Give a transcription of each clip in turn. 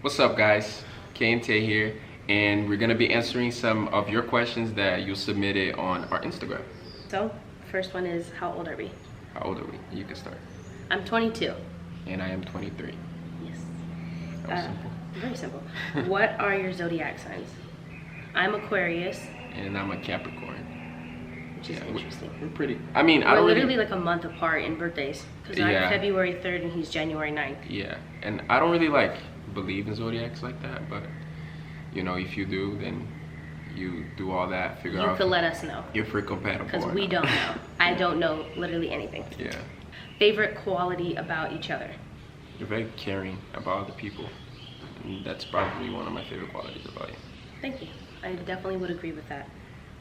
What's up, guys? K and Tay here, and we're gonna be answering some of your questions that you submitted on our Instagram. So, first one is, how old are we? How old are we? You can start. I'm 22. And I am 23. Yes. That was simple. Very simple. What are your zodiac signs? I'm Aquarius. And I'm a Capricorn. Which is interesting. We're pretty. I mean, we're literally like a month apart in birthdays. Because I'm February 3rd and he's January 9th. Yeah, and I don't really believe in zodiacs like that, but you know, if you do, then you do all that, figure out. You could let us know. If we're compatible. Because we don't know. I don't know literally anything. Yeah. Favorite quality about each other? You're very caring about other people. And that's probably one of my favorite qualities about you. Thank you. I definitely would agree with that.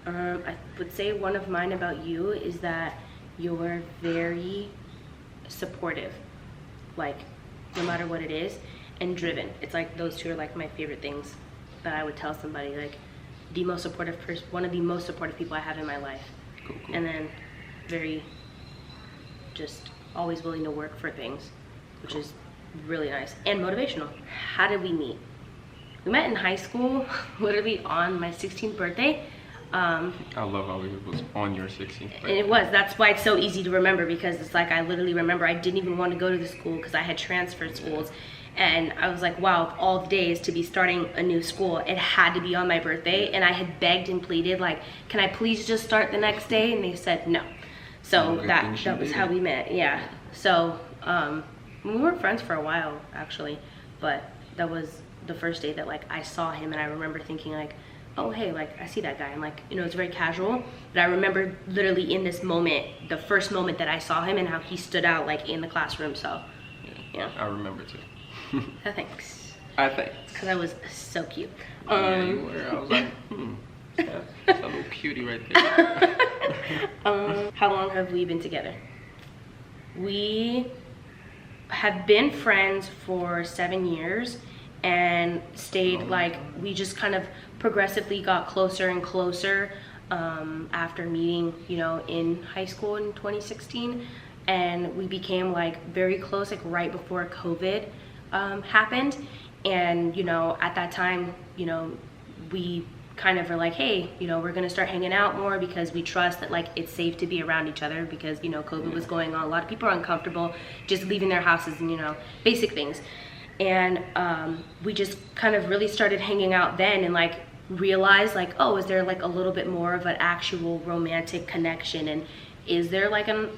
I would say one of mine about you is that you're very supportive, like no matter what it is, and driven. It's like those two are like my favorite things that I would tell somebody, like the most supportive person, one of the most supportive people I have in my life. Cool. And then very just always willing to work for things, which is really nice and motivational. How did we meet? We met in high school, literally on my 16th birthday. I love how it was on your 16th birthday. And it was. That's why it's so easy to remember, because it's like I literally remember I didn't even want to go to the school because I had transferred schools. And I was like, wow, of all days to be starting a new school, it had to be on my birthday. And I had begged and pleaded, like, can I please just start the next day? And they said no. So that was how we met. Yeah. So we weren't friends for a while, actually, but that was the first day that like I saw him, and I remember thinking like, oh hey, like I see that guy. I'm like, you know, it's very casual, but I remember literally in this moment, the first moment that I saw him and how he stood out like in the classroom. So yeah. I remember too. Thanks. Thanks. Because I was so cute. Yeah, you were. I was like, that's a little cutie right there. How long have we been together? We have been friends for 7 years and stayed like, we just kind of progressively got closer and closer after meeting, you know, in high school in 2016. And we became like very close like right before COVID happened. And you know, at that time, you know, we kind of were like, hey, you know, we're gonna start hanging out more because we trust that like it's safe to be around each other, because you know COVID was going on. A lot of people are uncomfortable just leaving their houses and, you know, basic things. And we just kind of really started hanging out then, and like realized like, oh, is there like a little bit more of an actual romantic connection, and is there like a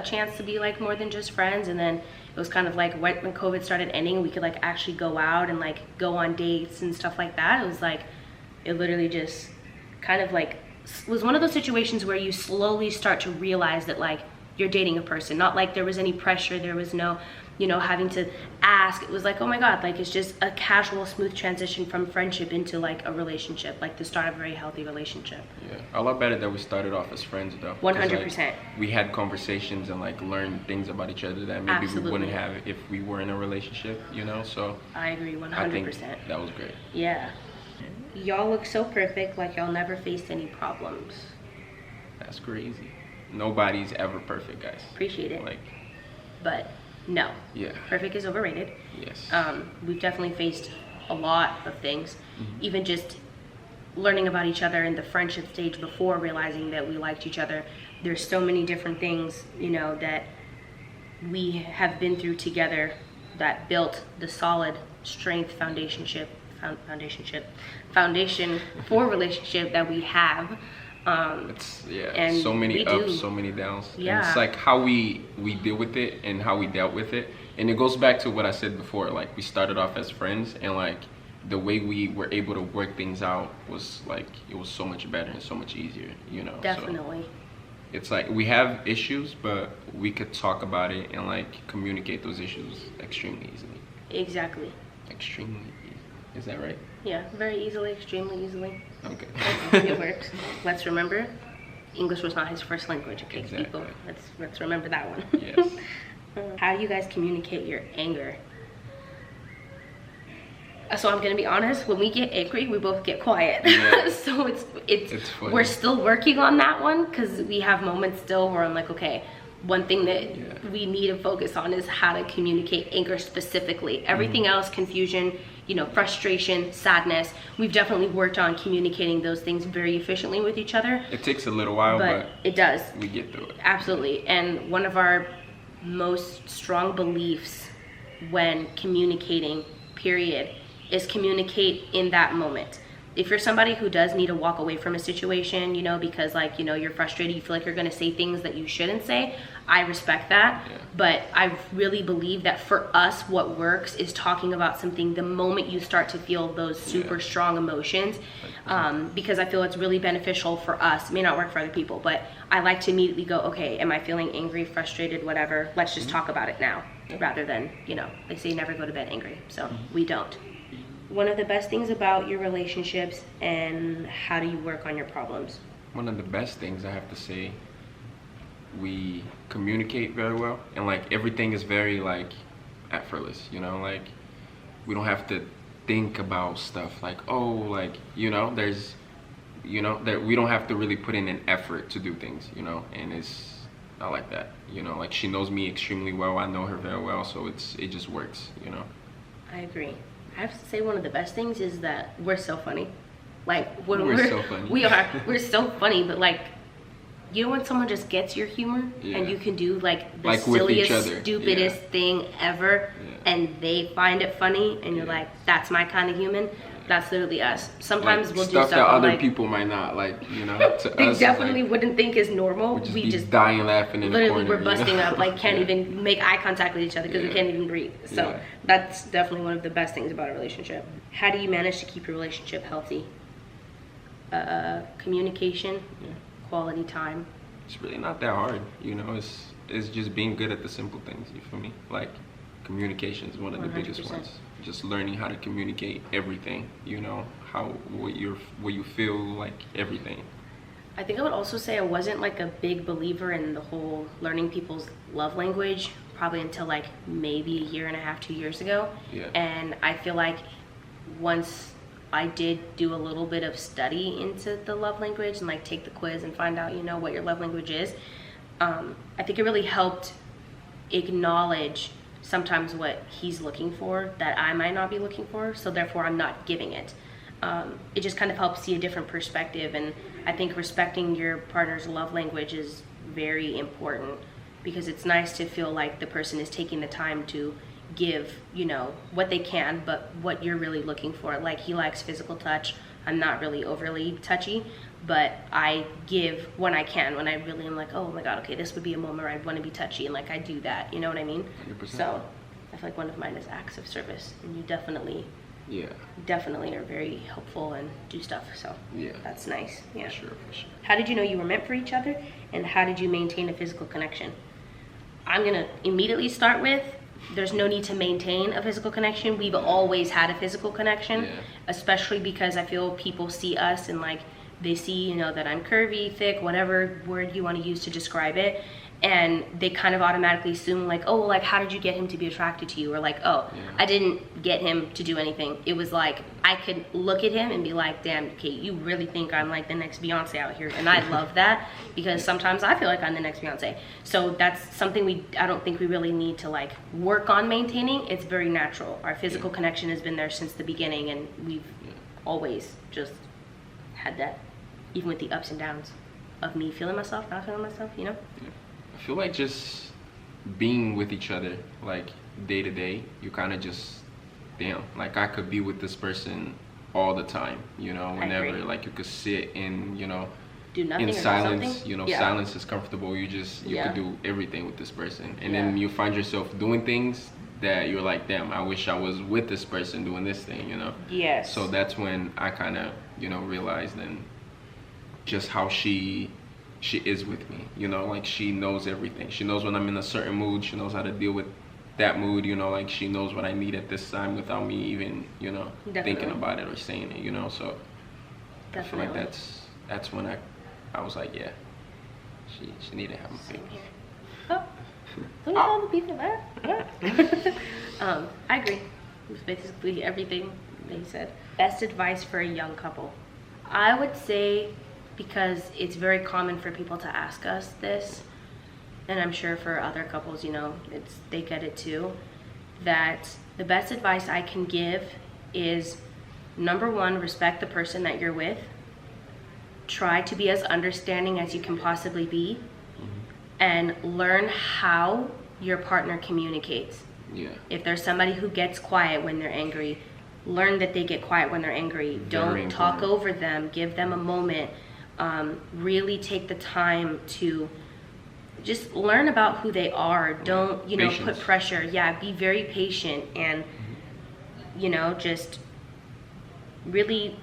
chance to be like more than just friends? And then it was kind of like when COVID started ending, we could like actually go out and like go on dates and stuff like that. It was like, it literally just kind of like was one of those situations where you slowly start to realize that like you're dating a person. Not like there was any pressure, there was no, you know, having to ask. It was like, oh my God, like it's just a casual, smooth transition from friendship into like a relationship, like the start of a very healthy relationship. Yeah, I love better that we started off as friends though. 100%. Like, we had conversations and like learned things about each other that maybe we wouldn't have if we were in a relationship, you know? So I agree 100%. I think that was great. Yeah. Y'all look so perfect, like y'all never faced any problems. That's crazy. Nobody's ever perfect, guys. Appreciate it. Like, but no. Yeah. Perfect is overrated. Yes. We've definitely faced a lot of things, even just learning about each other in the friendship stage before realizing that we liked each other. There's so many different things, you know, that we have been through together that built the solid strength foundation for relationship that we have. It's and so many ups, so many downs. Yeah. And it's like how we deal with it and how we dealt with it. And it goes back to what I said before, like we started off as friends, and like the way we were able to work things out was like, it was so much better and so much easier, you know. Definitely. So it's like we have issues, but we could talk about it and like communicate those issues extremely easily. Exactly. Extremely easy. Is that right? Yeah, very easily, extremely easily. Okay. It works. Let's remember, English was not his first language, okay, exactly. People? Let's remember that one. Yes. How do you guys communicate your anger? So I'm gonna be honest, when we get angry, we both get quiet. Yeah. So it's funny. We're still working on that one, because we have moments still where I'm like, okay, one thing that we need to focus on is how to communicate anger specifically. Everything else, confusion, you know, frustration, sadness, we've definitely worked on communicating those things very efficiently with each other. It takes a little while, but it does. We get through it. Absolutely. And one of our most strong beliefs when communicating, period, is communicate in that moment. If you're somebody who does need to walk away from a situation, you know, because like, you know, you're frustrated, you feel like you're going to say things that you shouldn't say, I respect that. But I really believe that for us, what works is talking about something the moment you start to feel those super strong emotions, because I feel it's really beneficial for us. It may not work for other people, but I like to immediately go, okay, am I feeling angry, frustrated, whatever? Let's just talk about it now, rather than, you know, they say never go to bed angry. So we don't. One of the best things about your relationships, and how do you work on your problems? One of the best things, I have to say, we communicate very well, and like everything is very like effortless, you know, like we don't have to think about stuff like, oh, like, you know, there's, you know, that we don't have to really put in an effort to do things, you know, and it's not like that, you know, like she knows me extremely well, I know her very well, so it just works, you know. I agree. I have to say one of the best things is that we're so funny. Like when we're so funny. We're so funny, but like, you know when someone just gets your humor and you can do like the silliest, stupidest thing ever and they find it funny and you're like, that's my kind of human. That's literally us. Sometimes like, we'll do stuff that other like, people might not, like, you know, to they us, definitely like, wouldn't think is normal. We just dying laughing in literally the corner. We're busting you know? up, like can't even make eye contact with each other because we can't even breathe. So that's definitely one of the best things about a relationship. How do you manage to keep your relationship healthy? Communication, quality time. It's really not that hard, you know. It's just being good at the simple things. You feel me? Like communication is one of the 100%. Biggest ones. Just learning how to communicate everything, you know, what you feel, like everything. I think I would also say I wasn't like a big believer in the whole learning people's love language probably until like maybe a year and a half, 2 years ago. And I feel like once I did do a little bit of study into the love language and like take the quiz and find out, you know, what your love language is, I think it really helped acknowledge sometimes what he's looking for that I might not be looking for, so therefore I'm not giving it. It just kind of helps see a different perspective, and I think respecting your partner's love language is very important because it's nice to feel like the person is taking the time to give, you know, what they can, but what you're really looking for. Like he likes physical touch. I'm not really overly touchy, but I give when I can, when I really am like, oh my God, okay, this would be a moment where I'd want to be touchy, and like I do that, you know what I mean? 100%. So I feel like one of mine is acts of service, and you definitely are very helpful and do stuff, so that's nice. For sure. How did you know you were meant for each other, and how did you maintain a physical connection? I'm gonna immediately start with, there's no need to maintain a physical connection. We've always had a physical connection, especially because I feel people see us and like they see, you know, that I'm curvy, thick, whatever word you want to use to describe it, and they kind of automatically assume like, oh, like how did you get him to be attracted to you? Or like, oh, I didn't get him to do anything. It was like I could look at him and be like, damn, Kate, you really think I'm like the next Beyonce out here? And I love that because sometimes I feel like I'm the next Beyonce. So that's something I don't think we really need to like work on maintaining. It's very natural. Our physical connection has been there since the beginning, and we've always just had that, even with the ups and downs of me feeling myself, not feeling myself, you know? I feel like just being with each other, like day to day, you kind of just, damn, like I could be with this person all the time, you know, whenever, like you could sit in, you know, do nothing in or silence, something. You know, silence is comfortable. You could do everything with this person. And then you find yourself doing things that you're like, damn, I wish I was with this person doing this thing, you know? Yes. So that's when I kind of, you know, realized then just how she is with me, you know, like she knows everything. She knows when I'm in a certain mood. She knows how to deal with that mood, you know, like she knows what I need at this time without me even, you know, thinking about it or saying it, you know. So I feel like that's when I was like, yeah, she needed to have my Same here. Oh, look at all the people there. I agree with basically everything that you said. Best advice for a young couple? I would say, because it's very common for people to ask us this, and I'm sure for other couples, you know, they get it too, that the best advice I can give is, number one, respect the person that you're with. Try to be as understanding as you can possibly be, and learn how your partner communicates. Yeah. If there's somebody who gets quiet when they're angry, learn that they get quiet when they're angry. Don't talk over them. Give them a moment. Really take the time to just learn about who they are. Don't, you know, put pressure. Yeah, be very patient, and you know, just really,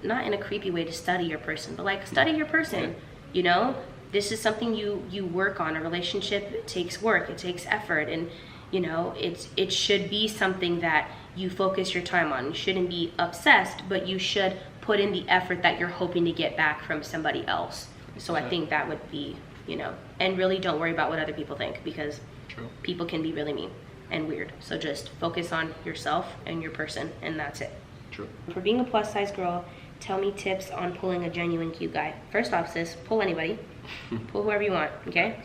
not in a creepy way to study your person, but like study your person. You know, this is something you work on. A relationship takes work, it takes effort, and you know, it should be something that you focus your time on. You shouldn't be obsessed, but you should put in the effort that you're hoping to get back from somebody else. So I think that would be, you know, and really don't worry about what other people think, because people can be really mean and weird. So just focus on yourself and your person, and that's it. For being a plus size girl, tell me tips on pulling a genuine cute guy. First off, sis, pull anybody. Pull whoever you want, okay?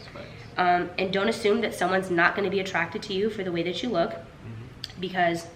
And don't assume that someone's not going to be attracted to you for the way that you look, because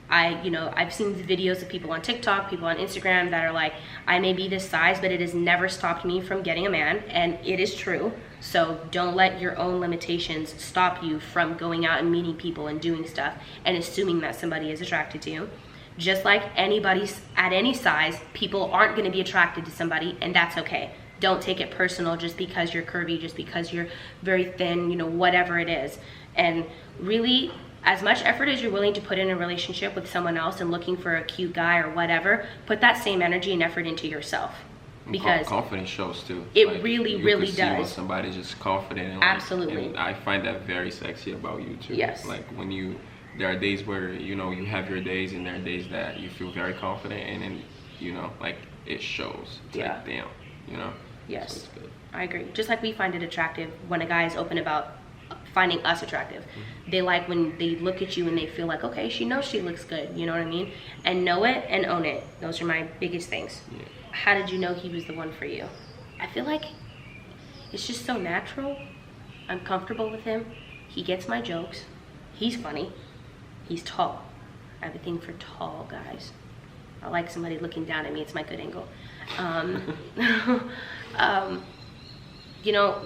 I've seen the videos of people on TikTok, people on Instagram that are like, I may be this size, but it has never stopped me from getting a man, and it is true. So don't let your own limitations stop you from going out and meeting people and doing stuff and assuming that somebody is attracted to you. Just like anybody at any size, people aren't going to be attracted to somebody, and that's okay. Don't take it personal just because you're curvy, just because you're very thin, you know, whatever it is. And really, as much effort as you're willing to put in a relationship with someone else and looking for a cute guy or whatever, put that same energy and effort into yourself. Because confidence shows too. It like, really does. See when somebody's just confident. And absolutely. And I find that very sexy about you too. Yes. Like when there are days where, you know, you have your days, and there are days that you feel very confident, and then, you know, like it shows. It's like, damn, you know? Yes. So it's good. I agree. Just like we find it attractive when a guy is open about finding us attractive. They like when they look at you and they feel like, okay, she knows she looks good, you know what I mean? And know it and own it. Those are my biggest things. Yeah. How did you know he was the one for you? I feel like it's just so natural. I'm comfortable with him. He gets my jokes. He's funny. He's tall. I have a thing for tall guys. I like somebody looking down at me. It's my good angle. You know,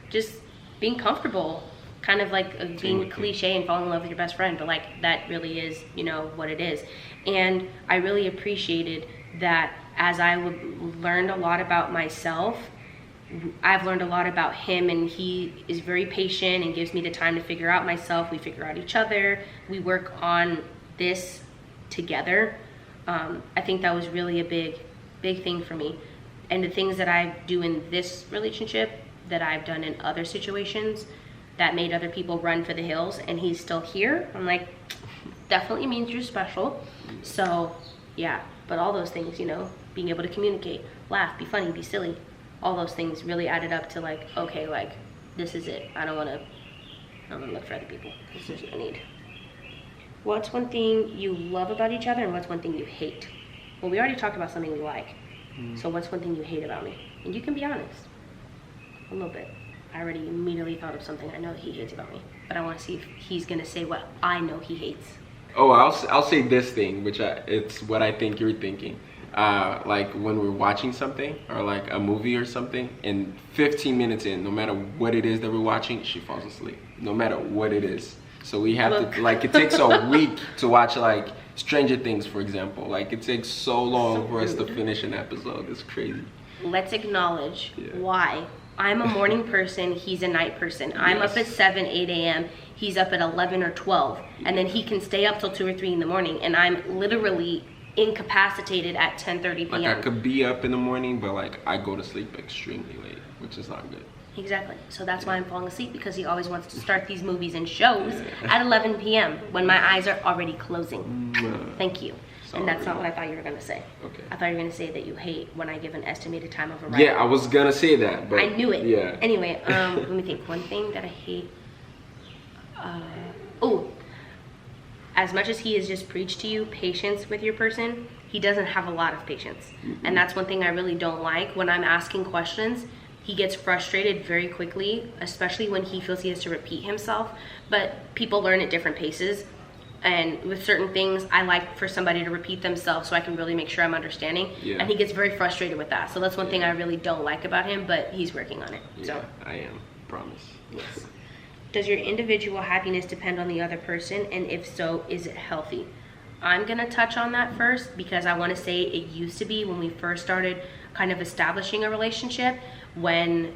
just being comfortable, kind of like being cliche and falling in love with your best friend, but like that really is, you know, what it is. And I really appreciated that as I learned a lot about myself, I've learned a lot about him, and he is very patient and gives me the time to figure out myself. We figure out each other. We work on this together. I think that was really a big thing for me. And the things that I do in this relationship that I've done in other situations that made other people run for the hills, and he's still here, I'm like, definitely means you're special. So yeah, but all those things, you know, being able to communicate, laugh, be funny, be silly, all those things really added up to like, okay, like this is it. I don't want to look for other people. This is what I need. What's one thing you love about each other, and what's one thing you hate? Well, we already talked about something we like. So what's one thing you hate about me? And you can be honest. A little bit. I already immediately thought of something I know he hates about me, but I want to see if he's gonna say what I know he hates. Oh, I'll say this thing, which it's what I think you're thinking. Like when we're watching something or like a movie or something, and 15 minutes in, no matter what it is that we're watching, she falls asleep. No matter what it is. So we have to, like, it takes a week to watch like Stranger Things, for example. Like it takes so long for us to finish an episode. It's crazy. Let's acknowledge why. I'm a morning person, he's a night person. I'm up at 7, 8 a.m. He's up at 11 or 12. And then he can stay up till 2 or 3 in the morning. And I'm literally incapacitated at 10:30 p.m. Like I could be up in the morning, but like I go to sleep extremely late, which is not good. Exactly. So that's why I'm falling asleep, because he always wants to start these movies and shows at 11 p.m. when my eyes are already closing. Thank you. And that's not what I thought you were going to say. Okay. I thought you were going to say that you hate when I give an estimated time of arrival. Yeah, I was going to say that, but I knew it. Yeah. Anyway, let me think. One thing that I hate. As much as he has just preached to you patience with your person, he doesn't have a lot of patience. And that's one thing I really don't like when I'm asking questions. He gets frustrated very quickly, especially when he feels he has to repeat himself. But people learn at different paces. And with certain things, I like for somebody to repeat themselves so I can really make sure I'm understanding. Yeah. And he gets very frustrated with that. So that's one thing I really don't like about him, but he's working on it. Yeah, so. I am. Promise. Yes. Does your individual happiness depend on the other person? And if so, is it healthy? I'm going to touch on that first because I want to say it used to be when we first started kind of establishing a relationship, when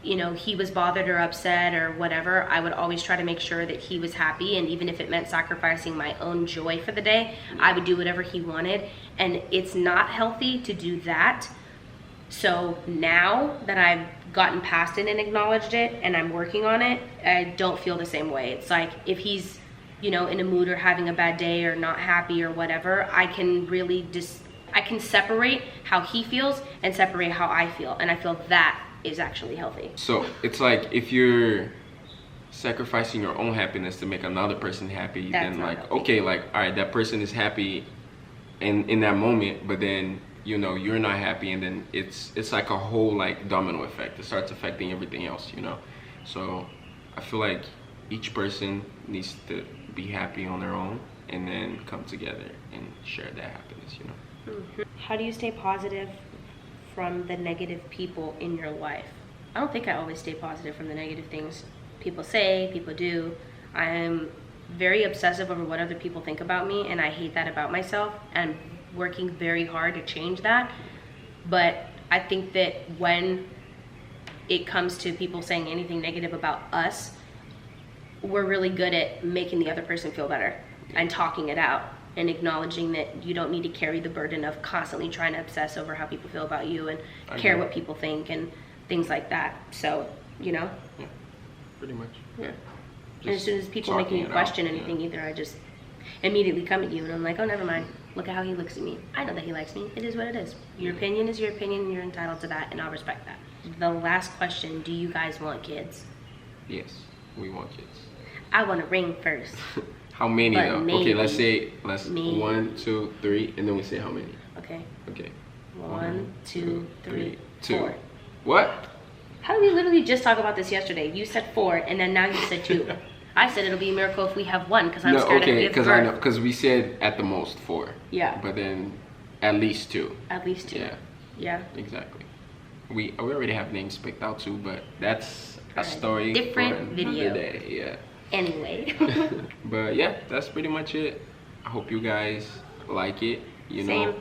you know he was bothered or upset or whatever, I would always try to make sure that he was happy, and even if it meant sacrificing my own joy for the day, I would do whatever he wanted. And it's not healthy to do that. So now that I've gotten past it and acknowledged it and I'm working on it, I don't feel the same way. It's like if he's, you know, in a mood or having a bad day or not happy or whatever, I can really I can separate how he feels and separate how I feel, and I feel that is actually healthy. So it's like if you're sacrificing your own happiness to make another person happy, That's then not like healthy. okay, like all right, that person is happy in that moment, but then you know you're not happy, and then it's like a whole like domino effect. It starts affecting everything else, you know. So I feel like each person needs to be happy on their own and then come together and share that happiness, you know. How do you stay positive from the negative people in your life? I don't think I always stay positive from the negative things people say, people do. I am very obsessive over what other people think about me, and I hate that about myself, and I'm working very hard to change that. But I think that when it comes to people saying anything negative about us, we're really good at making the other person feel better and talking it out and acknowledging that you don't need to carry the burden of constantly trying to obsess over how people feel about you and care what people think and things like that. So, you know? Yeah, pretty much. Yeah. And as soon as people make me question anything, either I just immediately come at you and I'm like, oh, never mind. Look at how he looks at me. I know that he likes me. It is what it is. Your opinion is your opinion, and you're entitled to that, and I'll respect that. The last question, do you guys want kids? Yes, we want kids. I want a ring first. How many But though? maybe. Okay, let's say Maybe. 1, 2, 3, and then we say how many. Okay. Okay. 1, 2, 3, 2. 4. What? How did we literally just talk about this yesterday? You said 4, and then now you said 2. I said it'll be a miracle if we have 1 because I'm No, scared okay, of because I know, because we said at the most 4. Yeah. But then at least 2. At least 2. Yeah. Yeah. Exactly. We already have names picked out too, but that's a Right. story Different for video. another day. Yeah. Anyway. But yeah, that's pretty much it. I hope you guys like it. You know,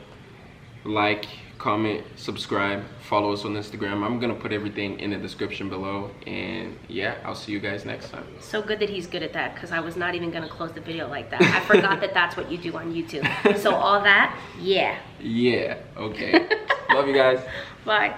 like, comment, subscribe, follow us on Instagram. I'm gonna put everything in the description below, and yeah, I'll see you guys next time. So good that he's good at that, because I was not even gonna close the video like that. I forgot that that's what you do on YouTube. So all that, yeah. Yeah. Okay. Love you guys. Bye.